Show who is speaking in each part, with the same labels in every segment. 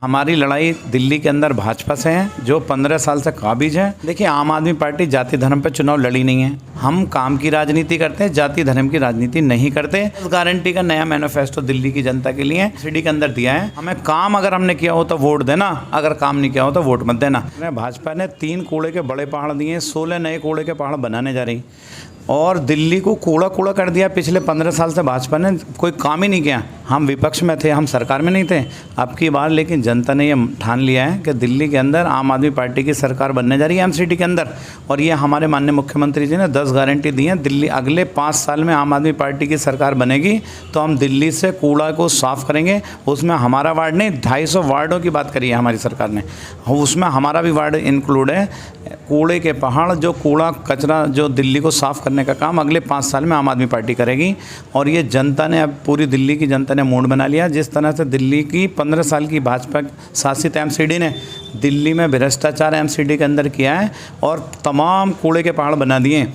Speaker 1: हमारी लड़ाई दिल्ली के अंदर भाजपा से है, जो 15 साल से काबिज है। देखिए, आम आदमी पार्टी जाति धर्म पे चुनाव लड़ी नहीं है। हम काम की राजनीति करते हैं, जाति धर्म की राजनीति नहीं करते। इस गारंटी का नया मैनिफेस्टो दिल्ली की जनता के लिए सीडी के अंदर दिया है। हमें काम अगर हमने किया हो तो वोट देना, अगर काम नहीं किया हो तो वोट मत देना। भाजपा ने 3 कूड़े के बड़े पहाड़ दिए, 16 नए कूड़े के पहाड़ बनाने जा रही और दिल्ली को कूड़ा कूड़ा कर दिया। पिछले 15 साल से भाजपा ने कोई काम ही नहीं किया। हम विपक्ष में थे, हम सरकार में नहीं थे। अब की बार लेकिन जनता ने ये ठान लिया है कि दिल्ली के अंदर आम आदमी पार्टी की सरकार बनने जा रही है एमसीडी के अंदर। और ये हमारे माननीय मुख्यमंत्री जी ने 10 गारंटी दी है। दिल्ली अगले 5 साल में आम आदमी पार्टी की सरकार बनेगी तो हम दिल्ली से कूड़ा को साफ़ करेंगे। उसमें हमारा वार्ड नहीं, 250 वार्डों की बात करी है हमारी सरकार ने, उसमें हमारा भी वार्ड इंक्लूड है। कूड़े के पहाड़, जो कूड़ा कचरा जो दिल्ली को साफ़ करने का काम अगले 5 साल में आम आदमी पार्टी करेगी। और ये जनता ने, अब पूरी दिल्ली की जनता ने मूड बना लिया। जिस तरह से दिल्ली की 15 साल की भाजपा शासित एमसीडी ने दिल्ली में भ्रष्टाचार एमसीडी के अंदर किया है और तमाम कूड़े के पहाड़ बना दिए,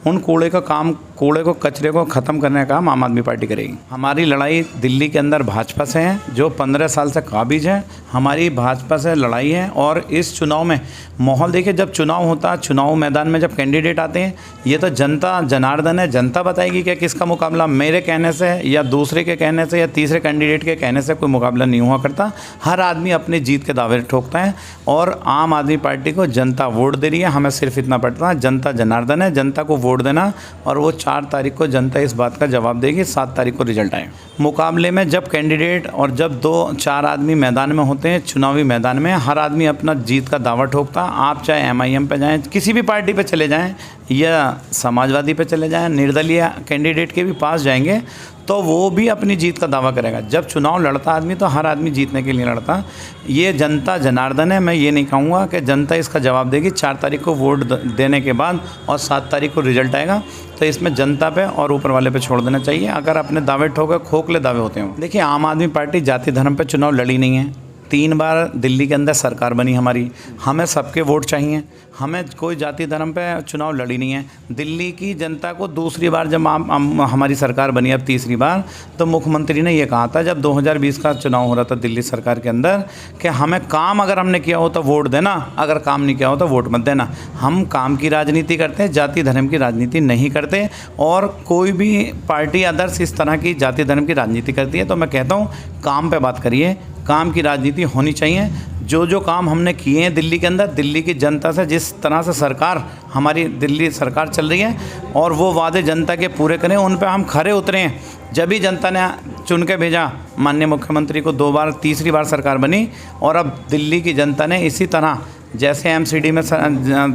Speaker 1: उन कूड़े का काम, कूड़े को, कचरे को ख़त्म करने का काम आम आदमी पार्टी करेगी। हमारी लड़ाई दिल्ली के अंदर भाजपा से है, जो 15 साल से काबिज है। हमारी भाजपा से लड़ाई है। और इस चुनाव में माहौल देखिए, जब चुनाव होता है, चुनाव मैदान में जब कैंडिडेट आते हैं, ये तो जनता जनार्दन है। जनता बताएगी कि किसका मुकाबला मेरे कहने से या दूसरे के कहने से या तीसरे कैंडिडेट के कहने से कोई मुकाबला नहीं हुआ करता। हर आदमी अपनी जीत के दावे ठोकता है और आम आदमी पार्टी को जनता वोट दे रही है। हमें सिर्फ इतना पड़ता है, जनता जनार्दन है, जनता को वोट देना। और वो 4 तारीख को जनता इस बात का जवाब देगी। 7 तारीख को रिजल्ट आए। मुकाबले में जब कैंडिडेट और जब 2-4 आदमी मैदान में होते हैं, चुनावी मैदान में, हर आदमी अपना जीत का दावा ठोकता। आप चाहे एमआईएम पे जाएं, किसी भी पार्टी पे चले जाएं या समाजवादी पे चले जाएं, निर्दलीय कैंडिडेट के भी पास जाएंगे तो वो भी अपनी जीत का दावा करेगा। जब चुनाव लड़ता आदमी तो हर आदमी जीतने के लिए लड़ता। ये जनता जनार्दन है। मैं ये नहीं कहूँगा कि जनता इसका जवाब देगी 4 तारीख को वोट देने के बाद और 7 तारीख को रिजल्ट आएगा। तो इसमें जनता पे और ऊपर वाले पे छोड़ देना चाहिए। अगर अपने दावे ठोके, खोखले दावे होते हैं। देखिए, आम आदमी पार्टी जाति धर्म पे चुनाव लड़ी नहीं है। 3 बार दिल्ली के अंदर सरकार बनी हमारी। हमें सबके वोट चाहिए। हमें कोई जाति धर्म पे चुनाव लड़ी नहीं है। दिल्ली की जनता को दूसरी बार जब हमारी सरकार बनी, अब तीसरी बार, तो मुख्यमंत्री ने ये कहा था जब 2020 का चुनाव हो रहा था दिल्ली सरकार के अंदर कि हमें काम अगर हमने किया हो तो वोट देना, अगर काम नहीं किया हो तो वोट मत देना। हम काम की राजनीति करते हैं, जाति धर्म की राजनीति नहीं करते। और कोई भी पार्टी अदर्स इस तरह की जाति धर्म की राजनीति करती है तो मैं कहता हूँ काम पे बात करिए। काम की राजनीति होनी चाहिए। जो काम हमने किए हैं दिल्ली के अंदर, दिल्ली की जनता से जिस तरह से सरकार, हमारी दिल्ली सरकार चल रही है और वो वादे जनता के पूरे करें, उन पे हम खरे उतरे हैं। जब ही जनता ने चुन के भेजा माननीय मुख्यमंत्री को, 2 बार, तीसरी बार सरकार बनी। और अब दिल्ली की जनता ने इसी तरह, जैसे एमसीडी में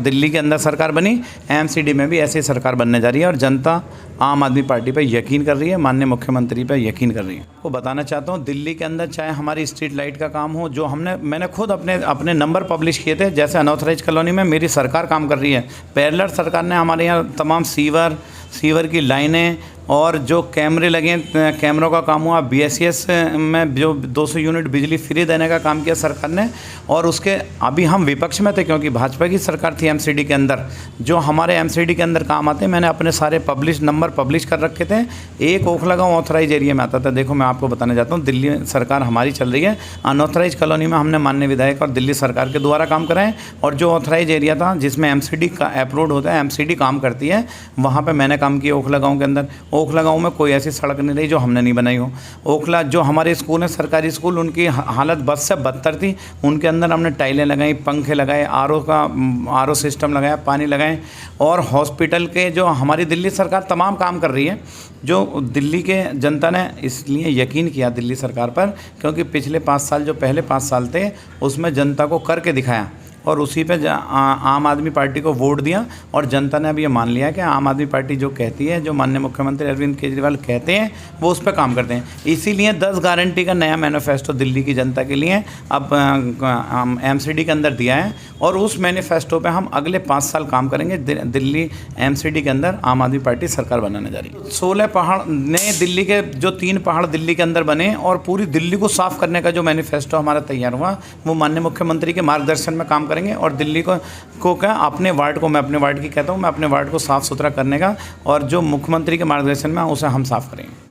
Speaker 1: दिल्ली के अंदर सरकार बनी, एमसीडी में भी ऐसी सरकार बनने जा रही है। और जनता आम आदमी पार्टी पे यकीन कर रही है, माननीय मुख्यमंत्री पे यकीन कर रही है। वो बताना चाहता हूँ, दिल्ली के अंदर चाहे हमारी स्ट्रीट लाइट का काम हो, जो मैंने खुद अपने नंबर पब्लिश किए थे। जैसे अनऑथराइज कॉलोनी में मेरी सरकार काम कर रही है। पैरेलल सरकार ने हमारे यहाँ तमाम सीवर की लाइनें और जो कैमरे लगे, कैमरों का काम हुआ। बीएसईएस में जो 200 यूनिट बिजली फ्री देने का काम किया सरकार ने। और उसके अभी हम विपक्ष में थे क्योंकि भाजपा की सरकार थी एमसीडी के अंदर। जो हमारे एमसीडी के अंदर काम आते, मैंने अपने सारे नंबर पब्लिश कर रखे थे। एक ओखला गाँव ऑथराइज एरिया में आता था। देखो, मैं आपको बताना चाहता हूँ, दिल्ली सरकार हमारी चल रही है। अनऑथराइज कॉलोनी में हमने माननीय विधायक और दिल्ली सरकार के द्वारा काम कराएं। और जो ऑथराइज एरिया था जिसमें एमसीडी का अप्रूव्ड होता है, एमसीडी काम करती है, वहाँ पर मैंने काम किया ओखला गाँव के अंदर। ओखला गाँव में कोई ऐसी सड़क नहीं रही जो हमने नहीं बनाई हो। ओखला जो हमारे स्कूल हैं, सरकारी स्कूल, उनकी हालत बद से बदतर थी। उनके अंदर हमने टाइलें लगाई, पंखे लगाए, आरओ सिस्टम लगाया, पानी लगाए। और हॉस्पिटल के जो हमारी दिल्ली सरकार तमाम काम कर रही है। जो दिल्ली के जनता ने इसलिए यकीन किया दिल्ली सरकार पर क्योंकि पिछले 5 साल, जो पहले 5 साल थे, उसमें जनता को करके दिखाया और उसी पे आम आदमी पार्टी को वोट दिया। और जनता ने अब ये मान लिया कि आम आदमी पार्टी जो कहती है, जो माननीय मुख्यमंत्री अरविंद केजरीवाल कहते हैं, वो उस पर काम करते हैं। इसीलिए 10 गारंटी का नया मैनिफेस्टो दिल्ली की जनता के लिए अब एमसीडी के अंदर दिया है। और उस मैनिफेस्टो पे हम अगले 5 साल काम करेंगे। दिल्ली एमसीडी के अंदर आम आदमी पार्टी सरकार बनाने जा रही है। 16 पहाड़ नए दिल्ली के, जो 3 पहाड़ दिल्ली के अंदर बने और पूरी दिल्ली को साफ़ करने का जो मैनिफेस्टो हमारा तैयार हुआ, वो माननीय मुख्यमंत्री के मार्गदर्शन में काम करेंगे। और दिल्ली को क्या, अपने वार्ड को, मैं अपने वार्ड की कहता हूँ, मैं अपने वार्ड को साफ़ सुथरा करने का, और जो मुख्यमंत्री के मार्गदर्शन में उसे हम साफ़ करेंगे।